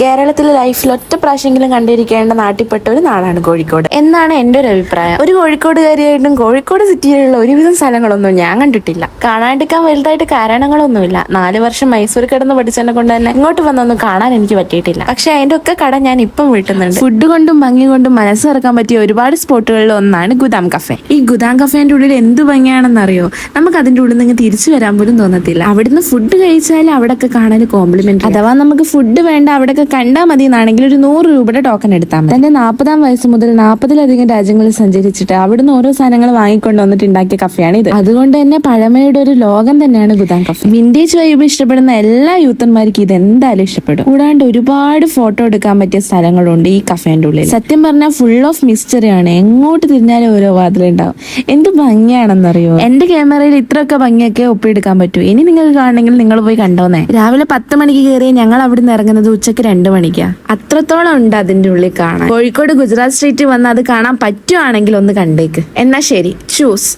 കേരളത്തിലെ ലൈഫിൽ ഒറ്റ പ്രാവശ്യമെങ്കിലും കണ്ടിരിക്കേണ്ട നാട്ടിൽപ്പെട്ട ഒരു നാടാണ് കോഴിക്കോട് എന്നാണ് എൻ്റെ ഒരു അഭിപ്രായം. ഒരു കോഴിക്കോടുകാരിയായിട്ടും കോഴിക്കോട് സിറ്റിയിലുള്ള ഒരുവിധം സ്ഥലങ്ങളൊന്നും ഞാൻ കണ്ടിട്ടില്ല. കാണാണ്ടിരിക്കാൻ വലുതായിട്ട് കാരണങ്ങളൊന്നുമില്ല. 4 വർഷം മൈസൂർ കിടന്ന് പഠിച്ചതിനെ കൊണ്ട് തന്നെ ഇങ്ങോട്ട് വന്നൊന്നും കാണാൻ എനിക്ക് പറ്റിയിട്ടില്ല. പക്ഷെ അതിന്റെ ഒക്കെ കട ഞാൻ ഇപ്പം വീട്ടുന്നുണ്ട്. ഫുഡ് കൊണ്ടും ഭംഗി കൊണ്ടും മനസ്സ് തുറക്കാൻ പറ്റിയ ഒരുപാട് സ്പോട്ടുകളിൽ ഒന്നാണ് ഗുദാം കഫേ. ഈ ഗുദാം കഫേന്റെ ഉള്ളിൽ എന്ത് ഭംഗിയാണെന്നറിയോ, നമുക്ക് അതിന്റെ ഉള്ളിൽ നിന്ന് തിരിച്ചു വരാൻ പോലും തോന്നത്തില്ല. അവിടുന്ന് ഫുഡ് കഴിച്ചാൽ അവിടെയൊക്കെ കാണാൻ കോംപ്ലിമെന്റ്. അഥവാ നമുക്ക് ഫുഡ് വേണ്ട അവിടെ കണ്ടാൽ മതി എന്നാണെങ്കിൽ ഒരു 100 രൂപയുടെ ടോക്കൺ എടുത്താൽ മതി. തന്റെ 40-ാം വയസ്സ് മുതൽ 40-ലധികം രാജ്യങ്ങളിൽ സഞ്ചരിച്ചിട്ട് അവിടുന്ന് ഓരോ സാധനങ്ങൾ വാങ്ങിക്കൊണ്ട് വന്നിട്ട് ഉണ്ടാക്കിയ കഫയാണ് ഇത്. അതുകൊണ്ട് തന്നെ പഴമയുടെ ഒരു ലോകം തന്നെയാണ് ഗുദാം കഫേ. വിന്റേജ് വൈബ് ഇഷ്ടപ്പെടുന്ന എല്ലാ യൂത്തന്മാർക്കും ഇത് എന്തായാലും ഇഷ്ടപ്പെടും. കൂടാണ്ട് ഒരുപാട് ഫോട്ടോ എടുക്കാൻ പറ്റിയ സ്ഥലങ്ങളുണ്ട് ഈ കഫേന്റെ ഉള്ളിൽ. സത്യം പറഞ്ഞാൽ ഫുൾ ഓഫ് മിസ്റ്ററി ആണ്. എങ്ങോട്ട് തിരിഞ്ഞാലും ഓരോ വാതിലുണ്ടാവും. എന്ത് ഭംഗിയാണെന്നറിയോ. എന്റെ ക്യാമറയിൽ ഇത്രയൊക്കെ ഭംഗിയൊക്കെ ഒപ്പിയെടുക്കാൻ പറ്റൂ. ഇനി നിങ്ങൾക്ക് കാണണമെങ്കിൽ നിങ്ങൾ പോയി കണ്ടോന്നേ. രാവിലെ 10 മണിക്ക് കയറി ഞങ്ങൾ അവിടുന്ന് ഇറങ്ങുന്നത് ഉച്ചക്ക് 2 മണിക്കാ. അത്രത്തോളം ഉണ്ട് അതിന്റെ ഉള്ളിൽ കാണാൻ. കോഴിക്കോട് ഗുജറാത്ത് സ്ട്രീറ്റ് വന്ന് അത് കാണാൻ പറ്റുവാണെങ്കിൽ ഒന്ന് കണ്ടേക്ക്. എന്നാ ശരി, ചൂസ്.